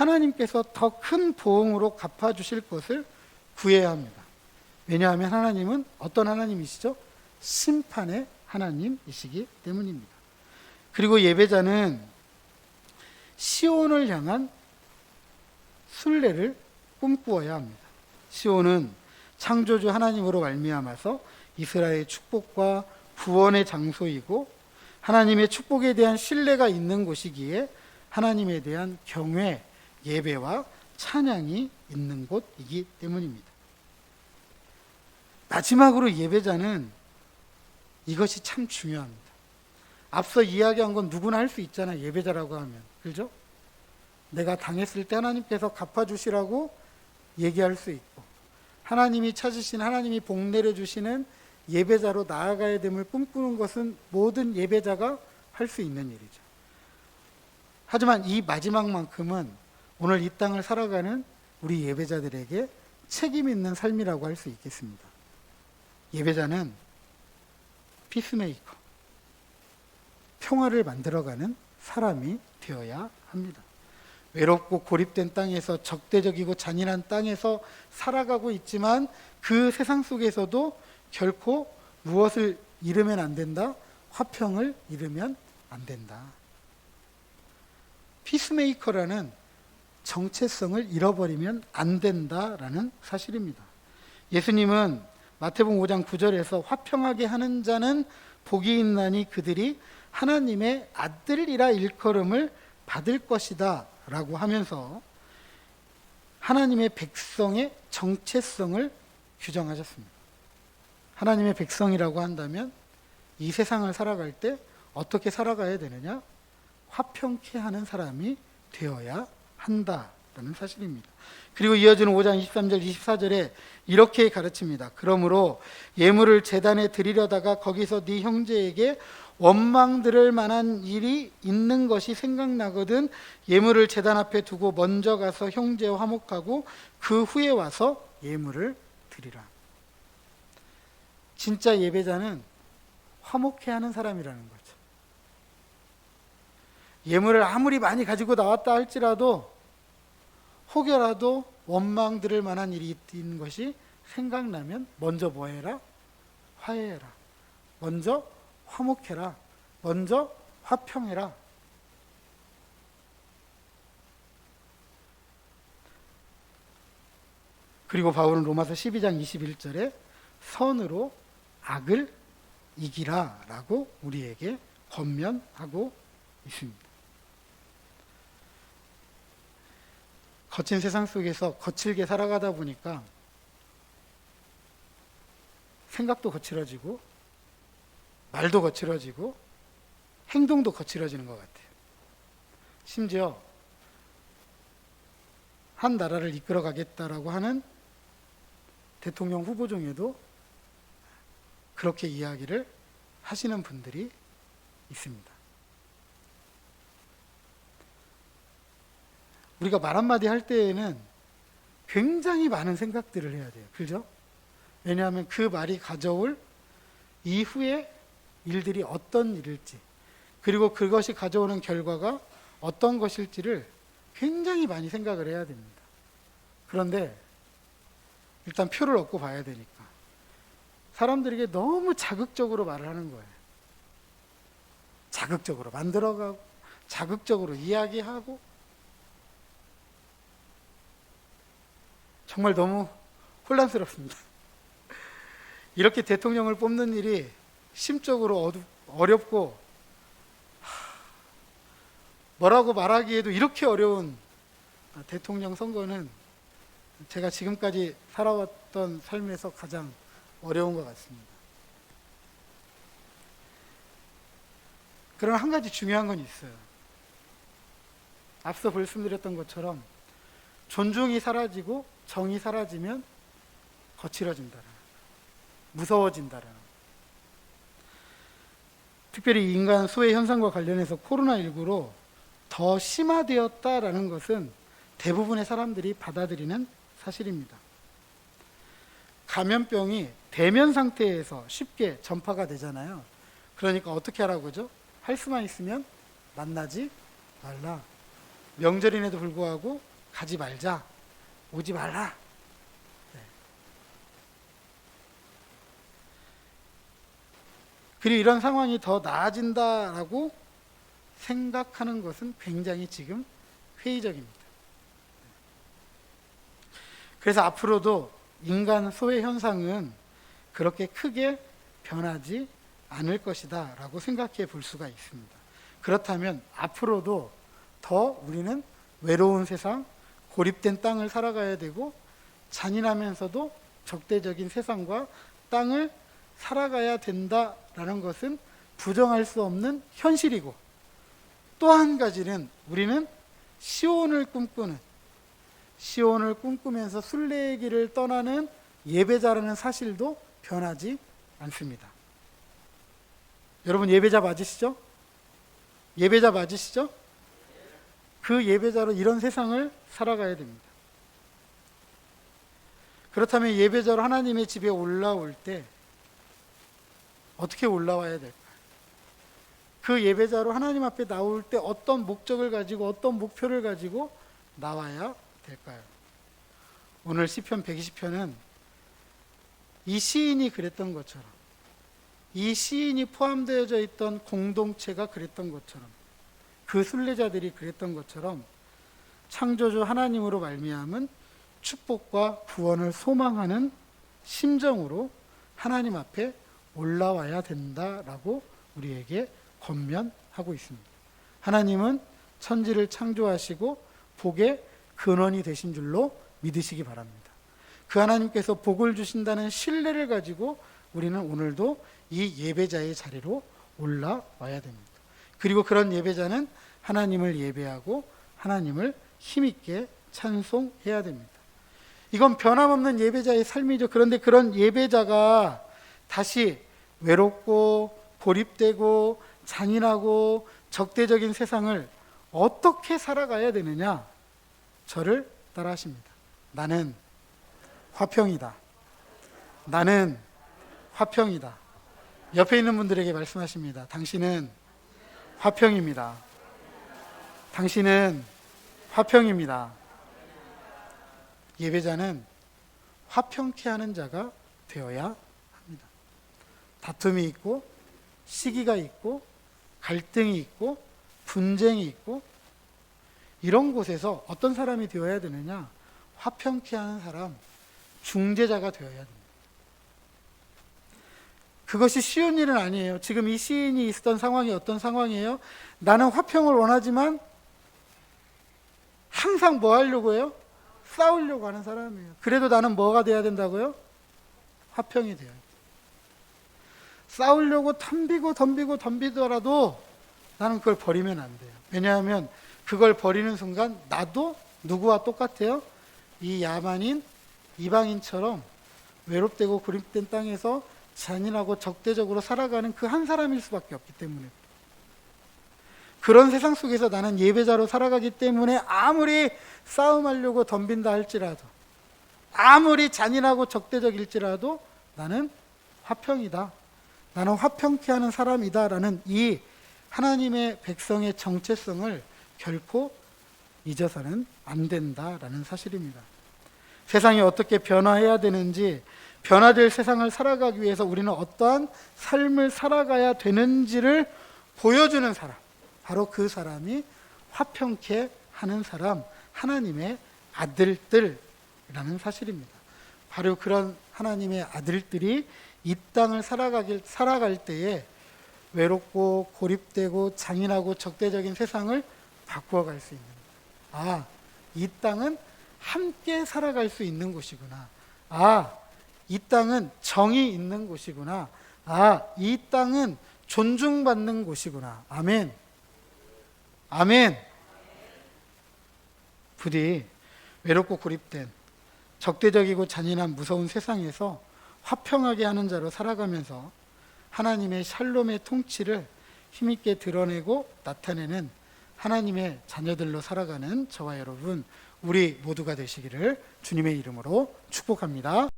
하나님께서 더 큰 보응으로 갚아주실 것을 구해야 합니다. 왜냐하면 하나님은 어떤 하나님이시죠? 심판의 하나님이시기 때문입니다. 그리고 예배자는 시온을 향한 순례를 꿈꾸어야 합니다. 시온은 창조주 하나님으로 말미암아서 이스라엘의 축복과 구원의 장소이고 하나님의 축복에 대한 신뢰가 있는 곳이기에 하나님에 대한 경외, 예배와 찬양이 있는 곳이기 때문입니다. 마지막으로 예배자는 이것이 참 중요합니다. 앞서 이야기한 건 누구나 할 수 있잖아, 예배자라고 하면. 그죠? 내가 당했을 때 하나님께서 갚아주시라고 얘기할 수 있고, 하나님이 찾으신, 하나님이 복 내려주시는 예배자로 나아가야 됨을 꿈꾸는 것은 모든 예배자가 할 수 있는 일이죠. 하지만 이 마지막만큼은 오늘 이 땅을 살아가는 우리 예배자들에게 책임 있는 삶이라고 할 수 있겠습니다. 예배자는 피스메이커, 평화를 만들어가는 사람이 되어야 합니다. 외롭고 고립된 땅에서, 적대적이고 잔인한 땅에서 살아가고 있지만 그 세상 속에서도 결코 무엇을 잃으면 안 된다? 화평을 잃으면 안 된다. 피스메이커라는 정체성을 잃어버리면 안 된다라는 사실입니다. 예수님은 마태복음 5장 9절에서 화평하게 하는 자는 복이 있나니 그들이 하나님의 아들이라 일컬음을 받을 것이다 라고 하면서 하나님의 백성의 정체성을 규정하셨습니다. 하나님의 백성이라고 한다면 이 세상을 살아갈 때 어떻게 살아가야 되느냐? 화평케 하는 사람이 되어야 한다라는 사실입니다. 그리고 이어지는 5장 23절 24절에 이렇게 가르칩니다. 그러므로 예물을 제단에 드리려다가 거기서 네 형제에게 원망 들을 만한 일이 있는 것이 생각나거든 예물을 제단 앞에 두고 먼저 가서 형제와 화목하고 그 후에 와서 예물을 드리라. 진짜 예배자는 화목해 하는 사람이라는 거죠. 예물을 아무리 많이 가지고 나왔다 할지라도 혹여라도 원망 들을 만한 일이 있는 것이 생각나면 먼저 뭐 해라? 화해해라. 먼저 화목해라. 먼저 화평해라. 그리고 바울은 로마서 12장 21절에 선으로 악을 이기라 라고 우리에게 권면하고 있습니다. 거친 세상 속에서 거칠게 살아가다 보니까 생각도 거칠어지고 말도 거칠어지고 행동도 거칠어지는 것 같아요. 심지어 한 나라를 이끌어 가겠다라고 하는 대통령 후보 중에도 그렇게 이야기를 하시는 분들이 있습니다. 우리가 말 한마디 할 때에는 굉장히 많은 생각들을 해야 돼요. 그죠? 왜냐하면 그 말이 가져올 이후에 일들이 어떤 일일지, 그리고 그것이 가져오는 결과가 어떤 것일지를 굉장히 많이 생각을 해야 됩니다. 그런데 일단 표를 얻고 봐야 되니까 사람들에게 너무 자극적으로 말을 하는 거예요. 자극적으로 만들어가고 자극적으로 이야기하고 정말 너무 혼란스럽습니다. 이렇게 대통령을 뽑는 일이 심적으로 어렵고 뭐라고 말하기에도 이렇게 어려운 대통령 선거는 제가 지금까지 살아왔던 삶에서 가장 어려운 것 같습니다. 그러나 한 가지 중요한 건 있어요. 앞서 말씀드렸던 것처럼 존중이 사라지고 정이 사라지면 거칠어진다라는, 무서워진다라는. 특별히 인간 소외 현상과 관련해서 코로나19로 더 심화되었다라는 것은 대부분의 사람들이 받아들이는 사실입니다. 감염병이 대면 상태에서 쉽게 전파가 되잖아요. 그러니까 어떻게 하라고 그러죠? 할 수만 있으면 만나지 말라. 명절임에도 불구하고 가지 말자, 오지 말라. 네. 그리고 이런 상황이 더 나아진다라고 생각하는 것은 굉장히 지금 회의적입니다. 그래서 앞으로도 인간 소외 현상은 그렇게 크게 변하지 않을 것이다 라고 생각해 볼 수가 있습니다. 그렇다면 앞으로도 더 우리는 외로운 세상, 고립된 땅을 살아가야 되고 잔인하면서도 적대적인 세상과 땅을 살아가야 된다라는 것은 부정할 수 없는 현실이고, 또 한 가지는 우리는 시온을 꿈꾸면서 순례의 길을 떠나는 예배자라는 사실도 변하지 않습니다. 여러분 예배자 맞으시죠? 예배자 맞으시죠? 그 예배자로 이런 세상을 살아가야 됩니다. 그렇다면 예배자로 하나님의 집에 올라올 때 어떻게 올라와야 될까요? 그 예배자로 하나님 앞에 나올 때 어떤 목적을 가지고 어떤 목표를 가지고 나와야 될까요? 오늘 시편 120편은 이 시인이 그랬던 것처럼, 이 시인이 포함되어져 있던 공동체가 그랬던 것처럼, 그 순례자들이 그랬던 것처럼 창조주 하나님으로 말미암은 축복과 구원을 소망하는 심정으로 하나님 앞에 올라와야 된다라고 우리에게 권면하고 있습니다. 하나님은 천지를 창조하시고 복의 근원이 되신 줄로 믿으시기 바랍니다. 그 하나님께서 복을 주신다는 신뢰를 가지고 우리는 오늘도 이 예배자의 자리로 올라와야 됩니다. 그리고 그런 예배자는 하나님을 예배하고 하나님을 힘있게 찬송해야 됩니다. 이건 변함없는 예배자의 삶이죠. 그런데 그런 예배자가 다시 외롭고 고립되고 잔인하고 적대적인 세상을 어떻게 살아가야 되느냐? 저를 따라하십니다. 나는 화평이다. 나는 화평이다. 옆에 있는 분들에게 말씀하십니다. 당신은 화평입니다. 당신은 화평입니다. 예배자는 화평케 하는 자가 되어야 합니다. 다툼이 있고 시기가 있고 갈등이 있고 분쟁이 있고 이런 곳에서 어떤 사람이 되어야 되느냐? 화평케 하는 사람, 중재자가 되어야 됩니다. 그것이 쉬운 일은 아니에요. 지금 이 시인이 있었던 상황이 어떤 상황이에요? 나는 화평을 원하지만 항상 뭐 하려고 해요? 싸우려고 하는 사람이에요. 그래도 나는 뭐가 돼야 된다고요? 화평이 돼요. 싸우려고 덤비더라도 나는 그걸 버리면 안 돼요. 왜냐하면 그걸 버리는 순간 나도 누구와 똑같아요? 이 야만인, 이방인처럼 외롭되고 고립된 땅에서 잔인하고 적대적으로 살아가는 그 한 사람일 수밖에 없기 때문에, 그런 세상 속에서 나는 예배자로 살아가기 때문에 아무리 싸움하려고 덤빈다 할지라도, 아무리 잔인하고 적대적일지라도 나는 화평이다, 나는 화평케 하는 사람이다 라는 이 하나님의 백성의 정체성을 결코 잊어서는 안 된다라는 사실입니다. 세상이 어떻게 변화해야 되는지, 변화될 세상을 살아가기 위해서 우리는 어떠한 삶을 살아가야 되는지를 보여주는 사람, 바로 그 사람이 화평케 하는 사람, 하나님의 아들들이라는 사실입니다. 바로 그런 하나님의 아들들이 이 땅을 살아갈 때에 외롭고 고립되고 잔인하고 적대적인 세상을 바꾸어갈 수 있는, 이 땅은 함께 살아갈 수 있는 곳이구나. 이 땅은 정이 있는 곳이구나. 이 땅은 존중받는 곳이구나. 아멘. 아멘. 부디 외롭고 고립된 적대적이고 잔인한 무서운 세상에서 화평하게 하는 자로 살아가면서 하나님의 샬롬의 통치를 힘있게 드러내고 나타내는 하나님의 자녀들로 살아가는 저와 여러분, 우리 모두가 되시기를 주님의 이름으로 축복합니다.